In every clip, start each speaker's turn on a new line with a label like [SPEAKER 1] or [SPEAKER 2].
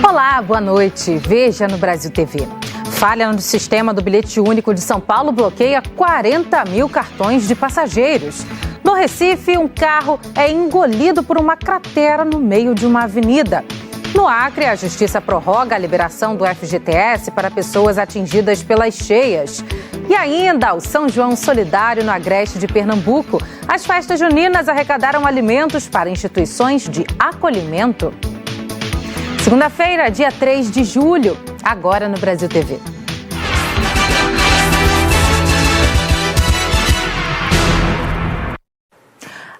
[SPEAKER 1] Olá, boa noite. Veja no Brasil TV. Falha no sistema do bilhete único de São Paulo bloqueia 40 mil cartões de passageiros. No Recife, um carro é engolido por uma cratera no meio de uma avenida. No Acre, a Justiça prorroga a liberação do FGTS para pessoas atingidas pelas cheias. E ainda o São João Solidário no Agreste de Pernambuco. As festas juninas arrecadaram alimentos para instituições de acolhimento. Segunda-feira, dia 3 de julho, agora no Brasil TV.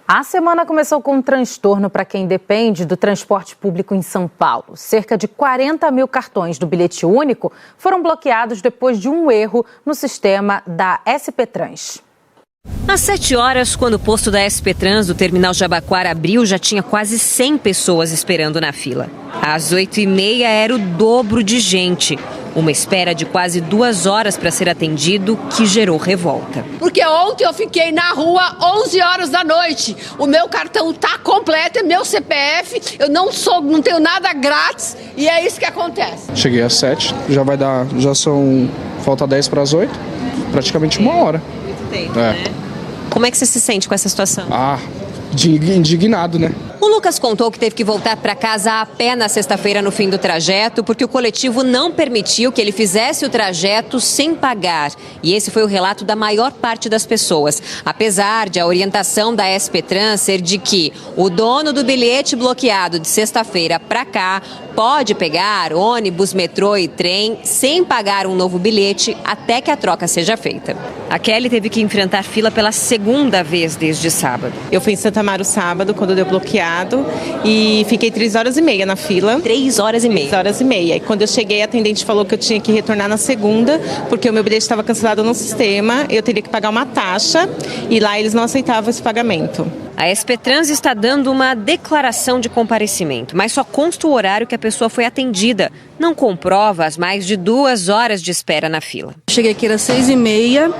[SPEAKER 1] A semana começou com um transtorno para quem depende do transporte público em São Paulo. Cerca de 40 mil cartões do bilhete único foram bloqueados depois de um erro no sistema da SP Trans.
[SPEAKER 2] Às 7 horas, quando o posto da SP Trans do terminal Jabaquara abriu, já tinha quase 100 pessoas esperando na fila. Às 8h30 era o dobro de gente. Uma espera de quase 2 horas para ser atendido que gerou revolta.
[SPEAKER 3] Porque ontem eu fiquei na rua 11 horas da noite. O meu cartão tá completo, é meu CPF, eu não tenho nada grátis e é isso que acontece.
[SPEAKER 4] Cheguei às 7, falta 10 para as 8, praticamente 1 hora.
[SPEAKER 2] Muito tempo, né? Como é que você se sente com essa situação?
[SPEAKER 4] Indignado, né?
[SPEAKER 2] O Lucas contou que teve que voltar para casa a pé na sexta-feira no fim do trajeto, porque o coletivo não permitiu que ele fizesse o trajeto sem pagar. E esse foi o relato da maior parte das pessoas. Apesar de a orientação da SP Trans ser de que o dono do bilhete bloqueado de sexta-feira para cá pode pegar ônibus, metrô e trem sem pagar um novo bilhete até que a troca seja feita. A Kelly teve que enfrentar fila pela segunda vez desde sábado.
[SPEAKER 5] Eu fui em Santa Amaro sábado, quando deu bloqueado, e fiquei 3h30 na fila.
[SPEAKER 2] 3h30?
[SPEAKER 5] 3h30. E quando eu cheguei, a atendente falou que eu tinha que retornar na segunda, porque o meu bilhete estava cancelado no sistema, eu teria que pagar uma taxa, e lá eles não aceitavam esse pagamento.
[SPEAKER 2] A SP Trans está dando uma declaração de comparecimento, mas só consta o horário que a pessoa foi atendida. Não comprova as mais de 2 horas de espera na fila.
[SPEAKER 6] Cheguei aqui às 6h30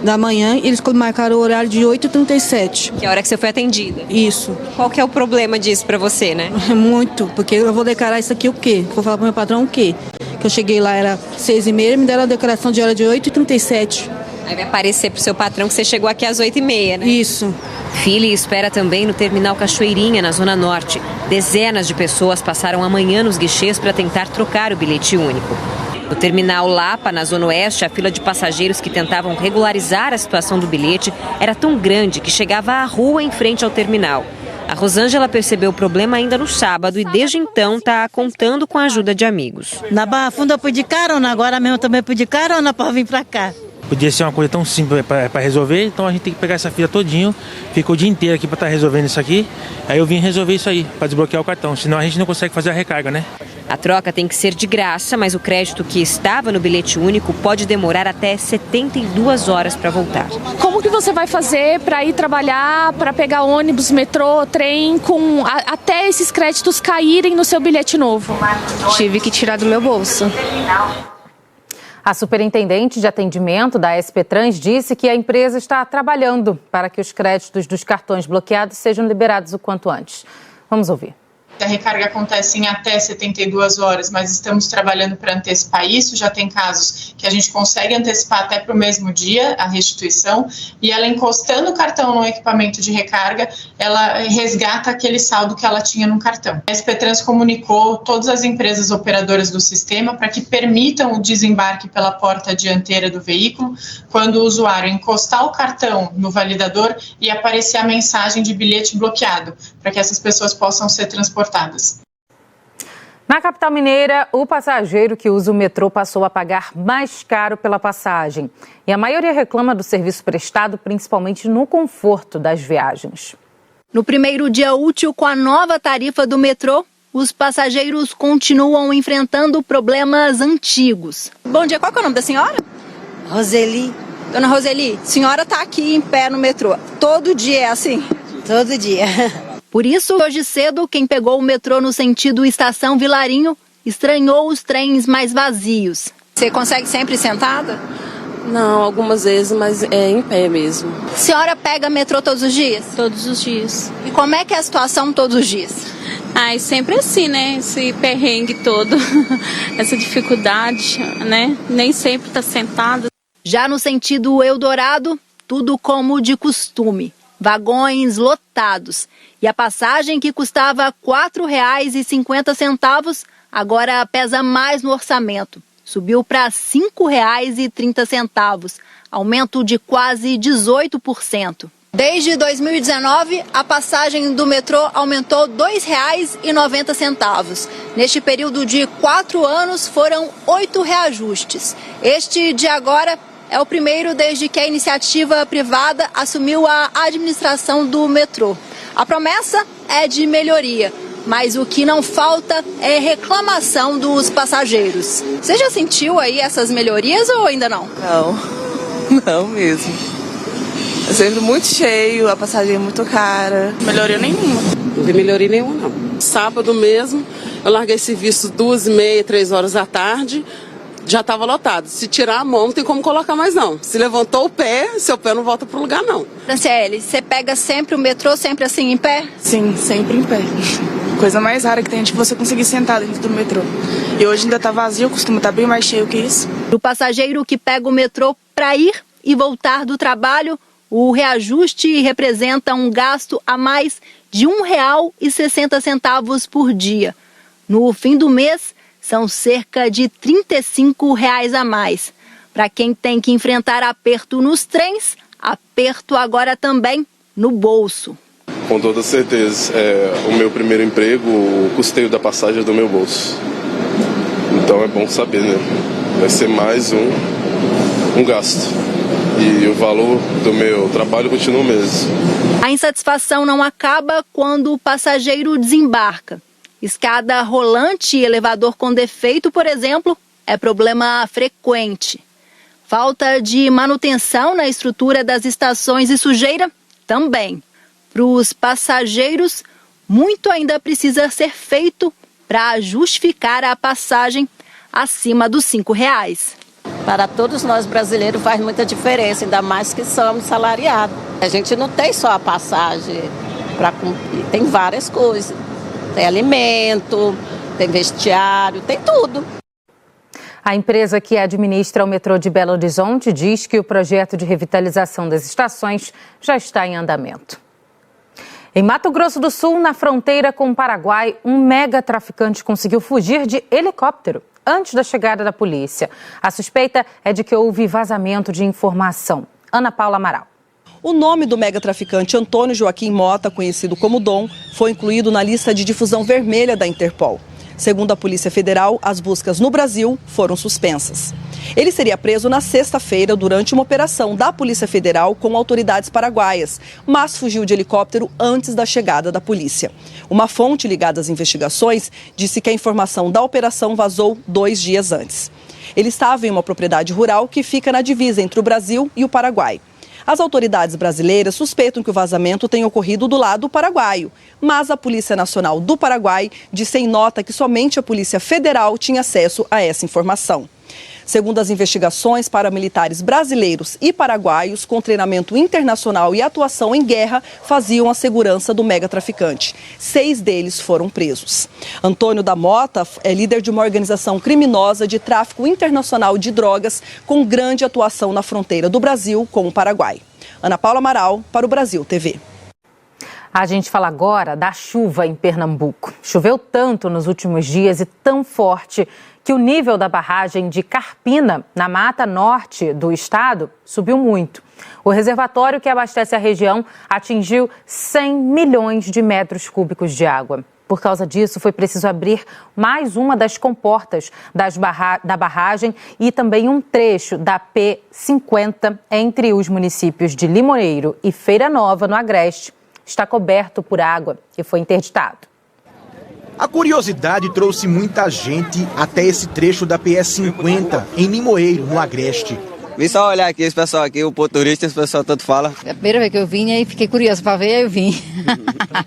[SPEAKER 6] da manhã e eles marcaram o horário de 8h37.
[SPEAKER 2] Que é a hora que você foi atendida?
[SPEAKER 6] Isso.
[SPEAKER 2] Qual que é o problema disso para você, né?
[SPEAKER 6] Muito, porque eu vou declarar isso aqui o quê? Vou falar pro meu patrão o quê? Que eu cheguei lá, era 6h30, me deram a declaração de hora de 8h37.
[SPEAKER 2] Aí vai aparecer pro seu patrão que você chegou aqui às 8h30, né?
[SPEAKER 6] Isso.
[SPEAKER 2] Fila e espera também no terminal Cachoeirinha, na Zona Norte. Dezenas de pessoas passaram a manhã nos guichês para tentar trocar o bilhete único. No terminal Lapa, na Zona Oeste, a fila de passageiros que tentavam regularizar a situação do bilhete era tão grande que chegava à rua em frente ao terminal. A Rosângela percebeu o problema ainda no sábado e desde então está contando com a ajuda de amigos.
[SPEAKER 7] Na Barra Funda eu pedi carona, agora mesmo também pedi carona para vir para cá.
[SPEAKER 8] Podia ser uma coisa tão simples para resolver, então a gente tem que pegar essa fila todinho, ficou o dia inteiro aqui para estar resolvendo isso aqui, aí eu vim resolver isso aí, para desbloquear o cartão, senão a gente não consegue fazer a recarga, né?
[SPEAKER 2] A troca tem que ser de graça, mas o crédito que estava no bilhete único pode demorar até 72 horas para voltar.
[SPEAKER 9] Como que você vai fazer para ir trabalhar, para pegar ônibus, metrô, trem, até esses créditos caírem no seu bilhete novo?
[SPEAKER 10] Tive que tirar do meu bolso.
[SPEAKER 1] A superintendente de atendimento da SP Trans disse que a empresa está trabalhando para que os créditos dos cartões bloqueados sejam liberados o quanto antes. Vamos ouvir.
[SPEAKER 11] A recarga acontece em até 72 horas, mas estamos trabalhando para antecipar isso. Já tem casos que a gente consegue antecipar até para o mesmo dia a restituição, e ela encostando o cartão no equipamento de recarga, ela resgata aquele saldo que ela tinha no cartão. A SP Trans comunicou todas as empresas operadoras do sistema para que permitam o desembarque pela porta dianteira do veículo quando o usuário encostar o cartão no validador e aparecer a mensagem de bilhete bloqueado, para que essas pessoas possam ser transportadas.
[SPEAKER 1] Na capital mineira, o passageiro que usa o metrô passou a pagar mais caro pela passagem. E a maioria reclama do serviço prestado, principalmente no conforto das viagens.
[SPEAKER 12] No primeiro dia útil com a nova tarifa do metrô, os passageiros continuam enfrentando problemas antigos. Bom dia, qual é o nome da senhora?
[SPEAKER 13] Roseli.
[SPEAKER 12] Dona Roseli, a senhora está aqui em pé no metrô. Todo dia é assim?
[SPEAKER 13] Todo dia.
[SPEAKER 12] Por isso, hoje cedo, quem pegou o metrô no sentido Estação Vilarinho estranhou os trens mais vazios. Você consegue sempre sentada?
[SPEAKER 14] Não, algumas vezes, mas é em pé mesmo.
[SPEAKER 12] A senhora pega metrô todos os dias?
[SPEAKER 10] Todos os dias.
[SPEAKER 12] E como é que é a situação todos os dias?
[SPEAKER 15] Ai, sempre assim, né? Esse perrengue todo, essa dificuldade, né? Nem sempre tá sentado.
[SPEAKER 12] Já no sentido Eldorado, tudo como de costume. Vagões lotados. E a passagem que custava R$ 4,50 agora pesa mais no orçamento. Subiu para R$ 5,30, aumento de quase 18%. Desde 2019, a passagem do metrô aumentou R$ 2,90. Neste período de 4 anos, foram 8 reajustes. Este de agora é o primeiro desde que a iniciativa privada assumiu a administração do metrô. A promessa é de melhoria, mas o que não falta é reclamação dos passageiros. Você já sentiu aí essas melhorias ou ainda não?
[SPEAKER 16] Não mesmo. É sempre muito cheio, a passagem é muito cara.
[SPEAKER 14] Melhoria nenhuma. Não tem melhoria nenhuma, não. Sábado mesmo, eu larguei serviço 2h30, 3 horas da tarde, já estava lotado. Se tirar a mão, não tem como colocar mais, não. Se levantou o pé, seu pé não volta para o lugar, não.
[SPEAKER 12] Franciele, você pega sempre o metrô, sempre assim, em pé?
[SPEAKER 16] Sim, sempre em pé. Coisa mais rara que tem é de você conseguir sentar dentro do metrô. E hoje ainda está vazio, costuma estar bem mais cheio que isso.
[SPEAKER 12] O passageiro que pega o metrô para ir e voltar do trabalho, o reajuste representa um gasto a mais de R$ 1,60 por dia. No fim do mês, são cerca de R$ 35 a mais. Para quem tem que enfrentar aperto nos trens, aperto agora também no bolso.
[SPEAKER 17] Com toda certeza. O meu primeiro emprego, o custeio da passagem é do meu bolso. Então é bom saber, né? Vai ser mais um gasto. E o valor do meu trabalho continua o mesmo.
[SPEAKER 12] A insatisfação não acaba quando o passageiro desembarca. Escada rolante e elevador com defeito, por exemplo, é problema frequente. Falta de manutenção na estrutura das estações e sujeira também. Para os passageiros, muito ainda precisa ser feito para justificar a passagem acima dos R$ 5,00.
[SPEAKER 18] Para todos nós brasileiros faz muita diferença, ainda mais que somos salariados. A gente não tem só a passagem para cumprir, tem várias coisas. Tem alimento, tem vestiário, tem tudo.
[SPEAKER 1] A empresa que administra o metrô de Belo Horizonte diz que o projeto de revitalização das estações já está em andamento. Em Mato Grosso do Sul, na fronteira com o Paraguai, um mega traficante conseguiu fugir de helicóptero antes da chegada da polícia. A suspeita é de que houve vazamento de informação. Ana Paula Amaral.
[SPEAKER 19] O nome do megatraficante Antônio Joaquim Mota, conhecido como Dom, foi incluído na lista de difusão vermelha da Interpol. Segundo a Polícia Federal, as buscas no Brasil foram suspensas. Ele seria preso na sexta-feira durante uma operação da Polícia Federal com autoridades paraguaias, mas fugiu de helicóptero antes da chegada da polícia. Uma fonte ligada às investigações disse que a informação da operação vazou 2 dias antes. Ele estava em uma propriedade rural que fica na divisa entre o Brasil e o Paraguai. As autoridades brasileiras suspeitam que o vazamento tenha ocorrido do lado paraguaio, mas a Polícia Nacional do Paraguai disse em nota que somente a Polícia Federal tinha acesso a essa informação. Segundo as investigações, paramilitares brasileiros e paraguaios com treinamento internacional e atuação em guerra faziam a segurança do megatraficante. 6 deles foram presos. Antônio da Mota é líder de uma organização criminosa de tráfico internacional de drogas com grande atuação na fronteira do Brasil com o Paraguai. Ana Paula Amaral, para o Brasil TV.
[SPEAKER 1] A gente fala agora da chuva em Pernambuco. Choveu tanto nos últimos dias e tão forte que o nível da barragem de Carpina, na Mata Norte do estado, subiu muito. O reservatório que abastece a região atingiu 100 milhões de metros cúbicos de água. Por causa disso, foi preciso abrir mais uma das comportas da barragem e também um trecho da P50 entre os municípios de Limoeiro e Feira Nova, no Agreste. Está coberto por água e foi interditado.
[SPEAKER 20] A curiosidade trouxe muita gente até esse trecho da PS50, em Limoeiro, no Agreste.
[SPEAKER 21] Vim só olhar aqui, esse pessoal aqui, o ponto turístico, esse pessoal tanto fala.
[SPEAKER 22] É a primeira vez que eu vim e fiquei curiosa para ver, aí eu vim.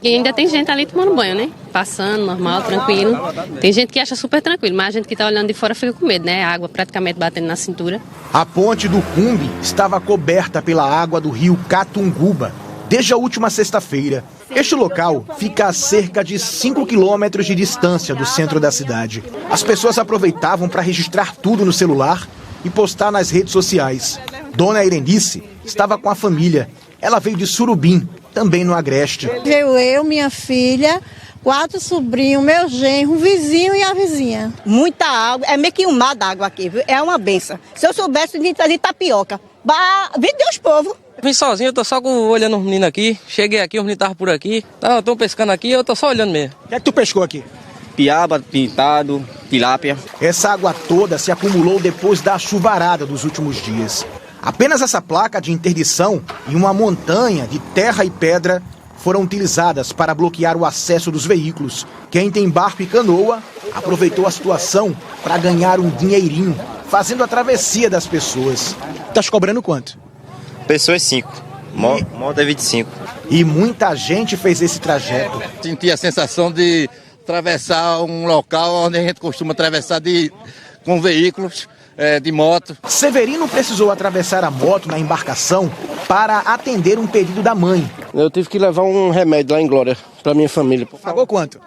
[SPEAKER 23] E ainda tem gente ali tomando banho, né? Passando, normal, tranquilo. Tem gente que acha super tranquilo, mas a gente que está olhando de fora fica com medo, né? A água praticamente batendo na cintura.
[SPEAKER 20] A ponte do Cumbe estava coberta pela água do rio Catunguba. desde a última sexta-feira. Este local fica a cerca de 5 quilômetros de distância do centro da cidade. As pessoas aproveitavam para registrar tudo no celular e postar nas redes sociais. Dona Irenice estava com a família. Ela veio de Surubim, também no Agreste.
[SPEAKER 3] Eu, minha filha, 4 sobrinhos, meu genro, um vizinho e a vizinha.
[SPEAKER 4] Muita água, é meio que um mar d'água aqui, viu? É uma benção. Se eu soubesse, eu ia trazer tapioca. Vim Deus, povo.
[SPEAKER 5] Vim sozinho, eu tô só olhando os meninos aqui. Cheguei aqui, os meninos estavam por aqui. Estão pescando aqui, eu tô só olhando mesmo.
[SPEAKER 20] O que é que tu pescou aqui?
[SPEAKER 21] Piaba, pintado, tilápia.
[SPEAKER 20] Essa água toda se acumulou depois da chuvarada dos últimos dias. Apenas essa placa de interdição e uma montanha de terra e pedra foram utilizadas para bloquear o acesso dos veículos. Quem tem barco e canoa aproveitou a situação para ganhar um dinheirinho, fazendo a travessia das pessoas. Estás cobrando quanto?
[SPEAKER 21] Pessoas 5, moto é 25. E
[SPEAKER 20] muita gente fez esse trajeto.
[SPEAKER 24] Senti a sensação de atravessar um local onde a gente costuma atravessar com veículos, de moto.
[SPEAKER 20] Severino precisou atravessar a moto na embarcação para atender um pedido da mãe.
[SPEAKER 24] Eu tive que levar um remédio lá em Glória para minha família.
[SPEAKER 20] Pagou quanto?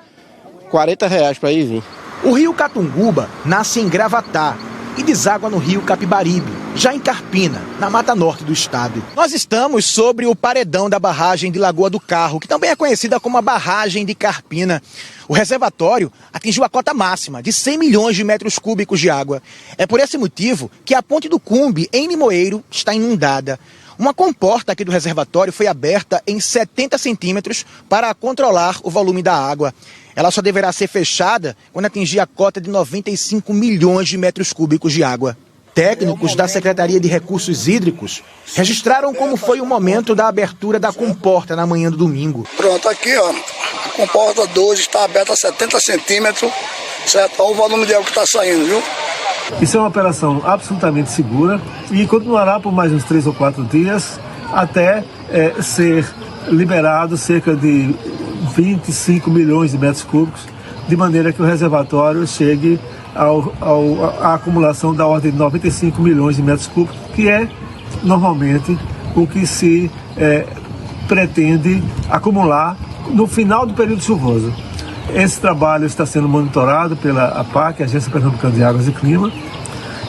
[SPEAKER 24] R$40 para ir e vir.
[SPEAKER 20] O rio Catunguba nasce em Gravatá e deságua no rio Capibaribe, já em Carpina, na Mata Norte do estado. Nós estamos sobre o paredão da barragem de Lagoa do Carro, que também é conhecida como a barragem de Carpina. O reservatório atingiu a cota máxima de 100 milhões de metros cúbicos de água. É por esse motivo que a ponte do Cumbe, em Limoeiro, está inundada. Uma comporta aqui do reservatório foi aberta em 70 centímetros para controlar o volume da água. Ela só deverá ser fechada quando atingir a cota de 95 milhões de metros cúbicos de água. Técnicos da Secretaria de Recursos Hídricos registraram como foi o momento da abertura da comporta na manhã do domingo.
[SPEAKER 25] Pronto, aqui ó, a comporta 12 está aberta a 70 centímetros, certo? Olha o volume de água que está saindo, viu?
[SPEAKER 26] Isso é uma operação absolutamente segura e continuará por mais uns 3 ou 4 dias até ser liberado cerca de 25 milhões de metros cúbicos, de maneira que o reservatório chegue à acumulação da ordem de 95 milhões de metros cúbicos, que é normalmente o que se pretende acumular no final do período chuvoso. Esse trabalho está sendo monitorado pela APAC, Agência Pernambucana de Águas e Clima,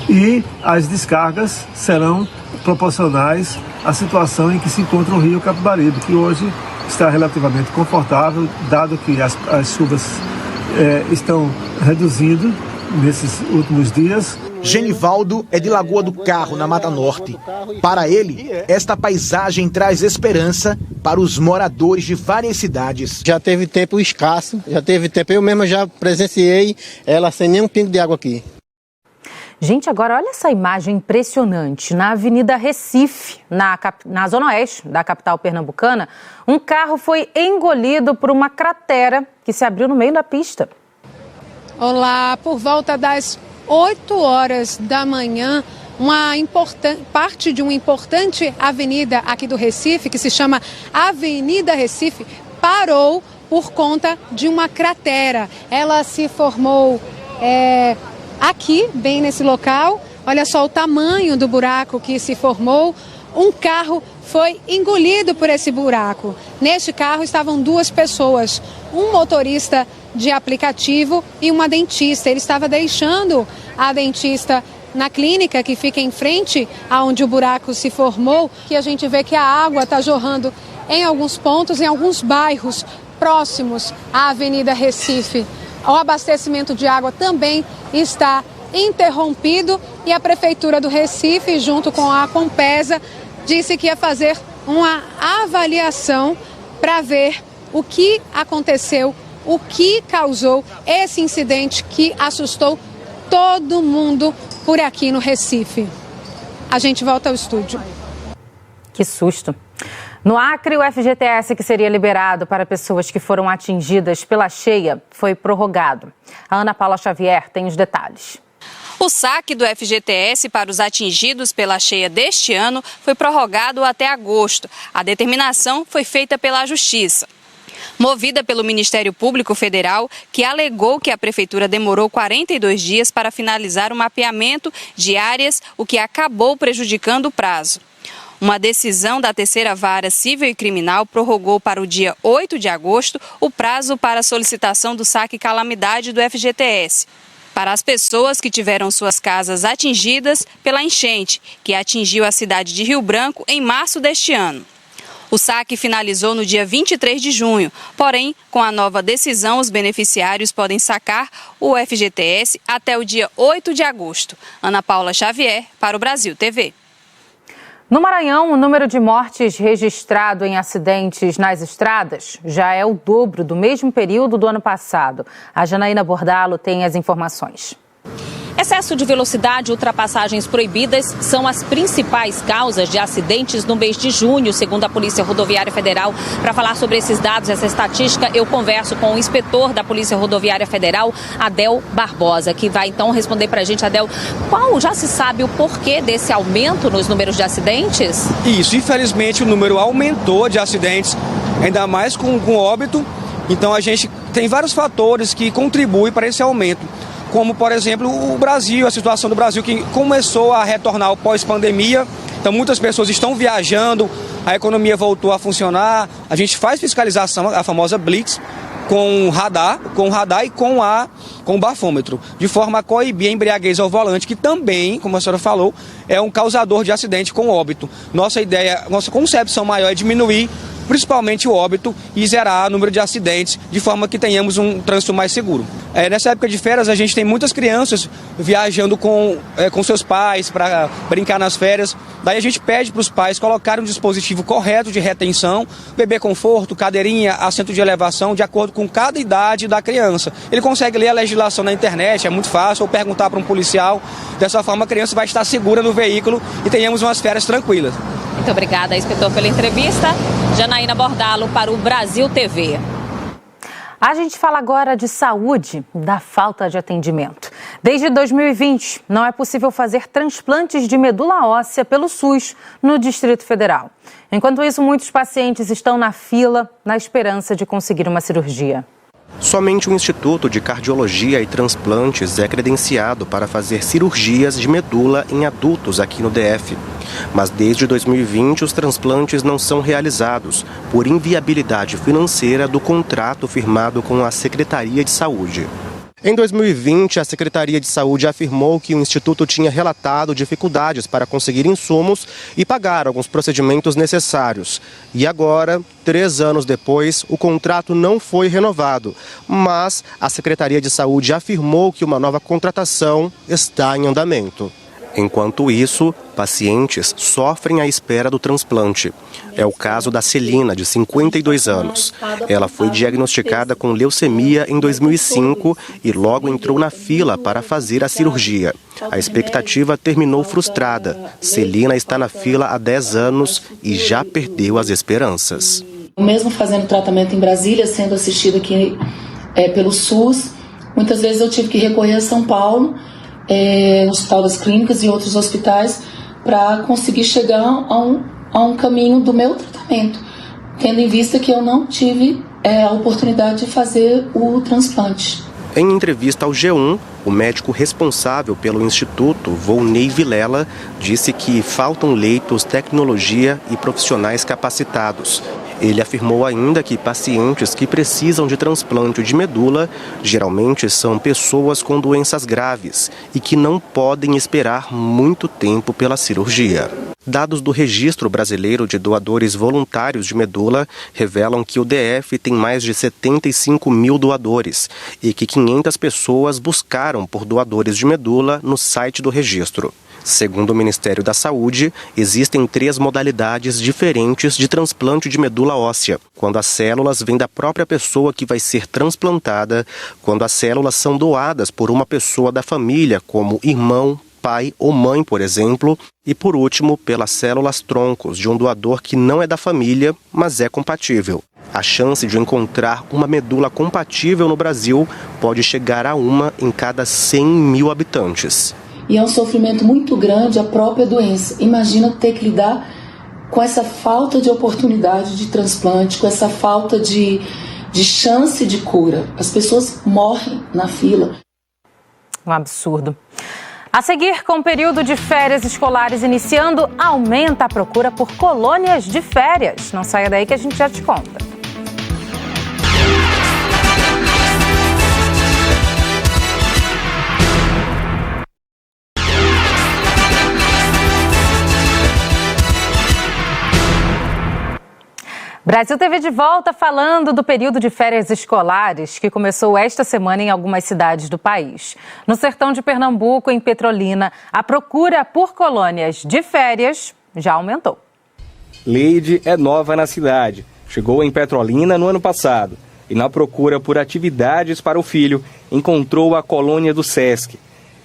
[SPEAKER 26] e as descargas serão proporcionais à situação em que se encontra o rio Capibaribe, que hoje está relativamente confortável, dado que as chuvas estão reduzindo nesses últimos dias.
[SPEAKER 20] Genivaldo é de Lagoa do Carro, na Mata Norte. Para ele, esta paisagem traz esperança para os moradores de várias cidades.
[SPEAKER 24] Já teve tempo escasso, eu mesmo já presenciei ela sem nenhum pingo de água aqui.
[SPEAKER 1] Gente, agora olha essa imagem impressionante. Na Avenida Recife, na zona oeste da capital pernambucana, um carro foi engolido por uma cratera que se abriu no meio da pista.
[SPEAKER 27] Olá, por volta das 8 horas da manhã, parte de uma importante avenida aqui do Recife, que se chama Avenida Recife, parou por conta de uma cratera. Ela se formou aqui, bem nesse local. Olha só o tamanho do buraco que se formou. Um carro foi engolido por esse buraco. Neste carro estavam 2 pessoas, um motorista de aplicativo e uma dentista. Ele estava deixando a dentista na clínica que fica em frente aonde o buraco se formou, que a gente vê que a água está jorrando em alguns pontos, em alguns bairros próximos à Avenida Recife. O abastecimento de água também está interrompido e a Prefeitura do Recife, junto com a Compesa, disse que ia fazer uma avaliação para ver o que aconteceu, o que causou esse incidente que assustou todo mundo por aqui no Recife. A gente volta ao estúdio.
[SPEAKER 1] Que susto. No Acre, o FGTS que seria liberado para pessoas que foram atingidas pela cheia foi prorrogado. A Ana Paula Xavier tem os detalhes.
[SPEAKER 28] O saque do FGTS para os atingidos pela cheia deste ano foi prorrogado até agosto. A determinação foi feita pela Justiça. Movida pelo Ministério Público Federal, que alegou que a Prefeitura demorou 42 dias para finalizar o mapeamento de áreas, o que acabou prejudicando o prazo. Uma decisão da Terceira Vara Civil e Criminal prorrogou para o dia 8 de agosto o prazo para a solicitação do saque calamidade do FGTS para as pessoas que tiveram suas casas atingidas pela enchente, que atingiu a cidade de Rio Branco em março deste ano. O saque finalizou no dia 23 de junho, porém, com a nova decisão, os beneficiários podem sacar o FGTS até o dia 8 de agosto. Ana Paula Xavier, para o Brasil TV.
[SPEAKER 1] No Maranhão, o número de mortes registrado em acidentes nas estradas já é o dobro do mesmo período do ano passado. A Janaína Bordalo tem as informações.
[SPEAKER 2] Excesso de velocidade e ultrapassagens proibidas são as principais causas de acidentes no mês de junho, segundo a Polícia Rodoviária Federal. Para falar sobre esses dados, essa estatística, eu converso com o inspetor da Polícia Rodoviária Federal, Adel Barbosa, que vai então responder para a gente. Adel, já se sabe o porquê desse aumento nos números de acidentes?
[SPEAKER 6] Isso, infelizmente o número aumentou de acidentes, ainda mais com óbito. Então a gente tem vários fatores que contribuem para esse aumento, como, por exemplo, o Brasil, a situação do Brasil que começou a retornar pós-pandemia. Então, muitas pessoas estão viajando, a economia voltou a funcionar. A gente faz fiscalização, a famosa Blitz, com radar e com o bafômetro, de forma a coibir a embriaguez ao volante, que também, como a senhora falou, é um causador de acidente com óbito. Nossa concepção maior é diminuir principalmente o óbito e zerar o número de acidentes, de forma que tenhamos um trânsito mais seguro. Nessa época de férias, a gente tem muitas crianças viajando com seus pais para brincar nas férias. Daí a gente pede para os pais colocarem um dispositivo correto de retenção, bebê conforto, cadeirinha, assento de elevação, de acordo com cada idade da criança. Ele consegue ler a legislação na internet, é muito fácil, ou perguntar para um policial. Dessa forma, a criança vai estar segura no veículo e tenhamos umas férias tranquilas.
[SPEAKER 2] Muito obrigada, inspetor, pela entrevista. Janaína Bordalo para o Brasil TV.
[SPEAKER 1] A gente fala agora de saúde, da falta de atendimento. Desde 2020, não é possível fazer transplantes de medula óssea pelo SUS no Distrito Federal. Enquanto isso, muitos pacientes estão na fila na esperança de conseguir uma cirurgia.
[SPEAKER 7] Somente o Instituto de Cardiologia e Transplantes é credenciado para fazer cirurgias de medula em adultos aqui no DF. Mas desde 2020 os transplantes não são realizados por inviabilidade financeira do contrato firmado com a Secretaria de Saúde. Em 2020, a Secretaria de Saúde afirmou que o Instituto tinha relatado dificuldades para conseguir insumos e pagar alguns procedimentos necessários. E agora, 3 anos depois, o contrato não foi renovado. Mas a Secretaria de Saúde afirmou que uma nova contratação está em andamento. Enquanto isso, pacientes sofrem à espera do transplante. É o caso da Celina, de 52 anos. Ela foi diagnosticada com leucemia em 2005 e logo entrou na fila para fazer a cirurgia. A expectativa terminou frustrada. Celina está na fila há 10 anos e já perdeu as esperanças.
[SPEAKER 8] Mesmo fazendo tratamento em Brasília, sendo assistida aqui pelo SUS, muitas vezes eu tive que recorrer a São Paulo, no Hospital das Clínicas e outros hospitais, para conseguir chegar a um caminho do meu tratamento, tendo em vista que eu não tive a oportunidade de fazer o transplante.
[SPEAKER 7] Em entrevista ao G1, o médico responsável pelo Instituto, Volney Vilela, disse que faltam leitos, tecnologia e profissionais capacitados. Ele afirmou ainda que pacientes que precisam de transplante de medula geralmente são pessoas com doenças graves e que não podem esperar muito tempo pela cirurgia. Dados do Registro Brasileiro de Doadores Voluntários de Medula revelam que o DF tem mais de 75 mil doadores e que 500 pessoas buscaram por doadores de medula no site do registro. Segundo o Ministério da Saúde, existem 3 modalidades diferentes de transplante de medula óssea. Quando as células vêm da própria pessoa que vai ser transplantada, quando as células são doadas por uma pessoa da família, como irmão, pai ou mãe, por exemplo, e por último, pelas células troncos de um doador que não é da família, mas é compatível. A chance de encontrar uma medula compatível no Brasil pode chegar a 1 em cada 100 mil habitantes.
[SPEAKER 8] E é um sofrimento muito grande a própria doença. Imagina ter que lidar com essa falta de oportunidade de transplante, com essa falta de chance de cura. As pessoas morrem na fila.
[SPEAKER 1] Um absurdo. A seguir, com o período de férias escolares iniciando, aumenta a procura por colônias de férias. Não saia daí que a gente já te conta. Brasil TV de volta falando do período de férias escolares que começou esta semana em algumas cidades do país. No sertão de Pernambuco, em Petrolina, a procura por colônias de férias já aumentou.
[SPEAKER 9] Leide é nova na cidade. Chegou em Petrolina no ano passado e, na procura por atividades para o filho, encontrou a colônia do Sesc.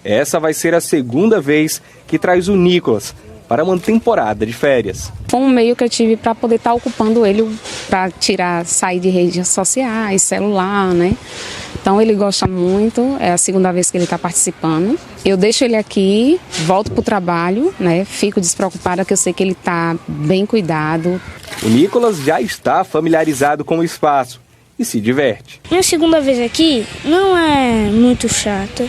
[SPEAKER 9] Essa vai ser a segunda vez que traz o Nicolas para uma temporada de férias.
[SPEAKER 10] Foi um meio que eu tive para poder estar ocupando ele, para sair de redes sociais, celular, né? Então ele gosta muito, é a segunda vez que ele está participando. Eu deixo ele aqui, volto para o trabalho, né? Fico despreocupada que eu sei que ele está bem cuidado.
[SPEAKER 9] O Nicolas já está familiarizado com o espaço e se diverte.
[SPEAKER 11] Minha segunda vez aqui não é muito chata.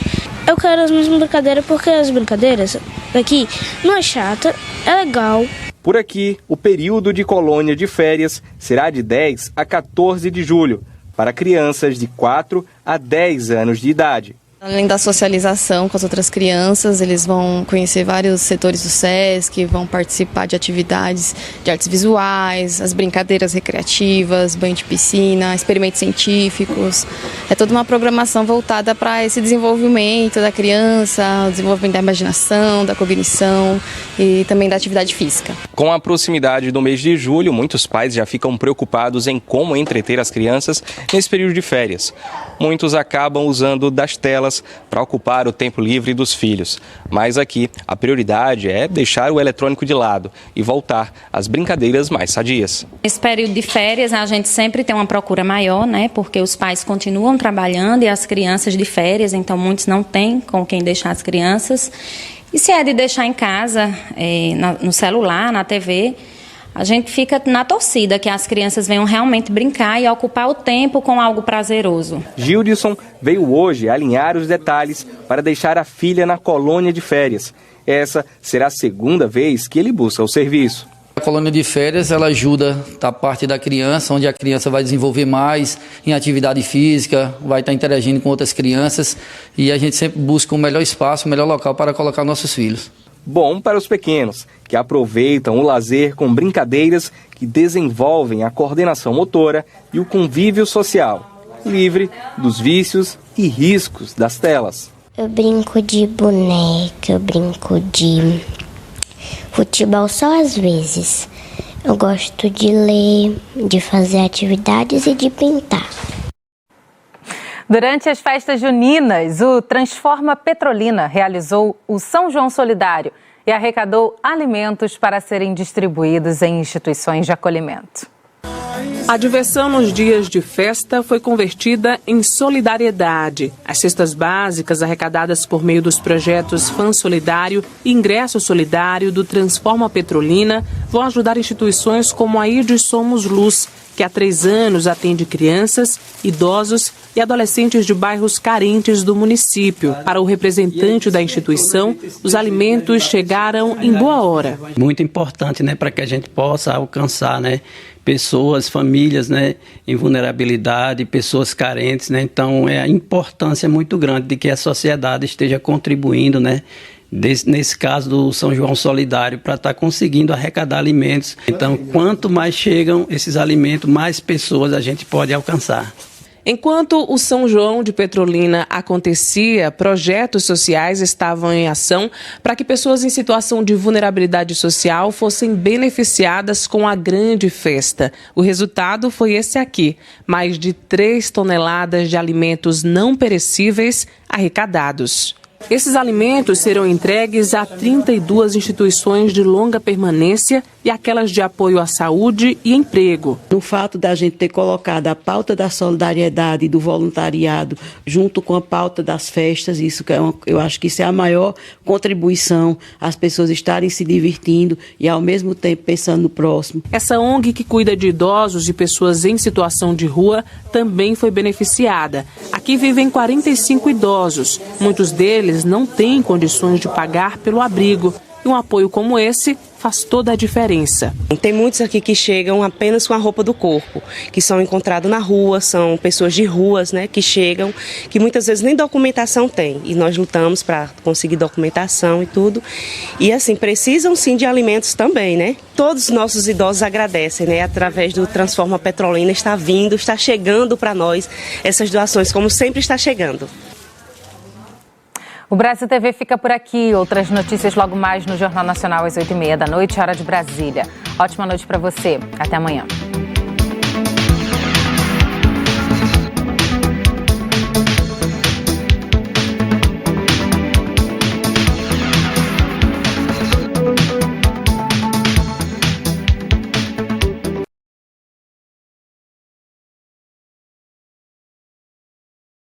[SPEAKER 11] Eu quero as mesmas brincadeiras porque as brincadeiras daqui não é chata, é legal.
[SPEAKER 9] Por aqui, o período de colônia de férias será de 10 a 14 de julho, para crianças de 4 a 10 anos de idade.
[SPEAKER 13] Além da socialização com as outras crianças, eles vão conhecer vários setores do SESC, vão participar de atividades de artes visuais, as brincadeiras recreativas, banho de piscina, experimentos científicos. É toda uma programação voltada para esse desenvolvimento da criança, o desenvolvimento da imaginação, da cognição e também da atividade física.
[SPEAKER 9] Com a proximidade do mês de julho, muitos pais já ficam preocupados em como entreter as crianças nesse período de férias. Muitos acabam usando das telas para ocupar o tempo livre dos filhos. Mas aqui, a prioridade é deixar o eletrônico de lado e voltar às brincadeiras mais sadias.
[SPEAKER 2] Nesse período de férias, a gente sempre tem uma procura maior, né? Porque os pais continuam trabalhando e as crianças de férias, então muitos não têm com quem deixar as crianças. E se é de deixar em casa, no celular, na TV, a gente fica na torcida que as crianças venham realmente brincar e ocupar o tempo com algo prazeroso.
[SPEAKER 9] Gildson veio hoje alinhar os detalhes para deixar a filha na colônia de férias. Essa será a segunda vez que ele busca o serviço.
[SPEAKER 14] A colônia de férias ela ajuda a parte da criança, onde a criança vai desenvolver mais em atividade física, vai estar interagindo com outras crianças e a gente sempre busca o melhor espaço, o melhor local para colocar nossos filhos.
[SPEAKER 9] Bom para os pequenos, que aproveitam o lazer com brincadeiras que desenvolvem a coordenação motora e o convívio social, livre dos vícios e riscos das telas.
[SPEAKER 11] Eu brinco de boneca, eu brinco de futebol só às vezes. Eu gosto de ler, de fazer atividades e de pintar.
[SPEAKER 1] Durante as festas juninas, o Transforma Petrolina realizou o São João Solidário e arrecadou alimentos para serem distribuídos em instituições de acolhimento.
[SPEAKER 15] A diversão nos dias de festa foi convertida em solidariedade. As cestas básicas arrecadadas por meio dos projetos Fã Solidário e Ingresso Solidário do Transforma Petrolina vão ajudar instituições como a ID Somos Luz, que há 3 anos atende crianças, idosos e adolescentes de bairros carentes do município. Para o representante da instituição, os alimentos chegaram em boa hora.
[SPEAKER 16] Muito importante, né, para que a gente possa alcançar, né, pessoas, famílias, né, em vulnerabilidade, pessoas carentes, né. Então, a importância é muito grande de que a sociedade esteja contribuindo, né, nesse caso do São João Solidário, para estar conseguindo arrecadar alimentos. Então, quanto mais chegam esses alimentos, mais pessoas a gente pode alcançar.
[SPEAKER 15] Enquanto o São João de Petrolina acontecia, projetos sociais estavam em ação para que pessoas em situação de vulnerabilidade social fossem beneficiadas com a grande festa. O resultado foi esse aqui: mais de 3 toneladas de alimentos não perecíveis arrecadados. Esses alimentos serão entregues a 32 instituições de longa permanência e aquelas de apoio à saúde e emprego.
[SPEAKER 17] No fato da gente ter colocado a pauta da solidariedade e do voluntariado junto com a pauta das festas, isso que eu acho que isso é a maior contribuição, as pessoas estarem se divertindo e ao mesmo tempo pensando no próximo.
[SPEAKER 15] Essa ONG que cuida de idosos e pessoas em situação de rua também foi beneficiada. Aqui vivem 45 idosos, muitos deles deles não têm condições de pagar pelo abrigo. E um apoio como esse faz toda a diferença.
[SPEAKER 3] Tem muitos aqui que chegam apenas com a roupa do corpo, que são encontrados na rua, são pessoas de ruas, né, que chegam, que muitas vezes nem documentação tem. E nós lutamos para conseguir documentação e tudo. E assim, precisam sim de alimentos também, né? Todos os nossos idosos agradecem, né? Através do Transforma Petrolina está chegando para nós essas doações, como sempre está chegando.
[SPEAKER 1] O Brasil TV fica por aqui. Outras notícias logo mais no Jornal Nacional às 8h30 da noite, hora de Brasília. Ótima noite para você. Até amanhã.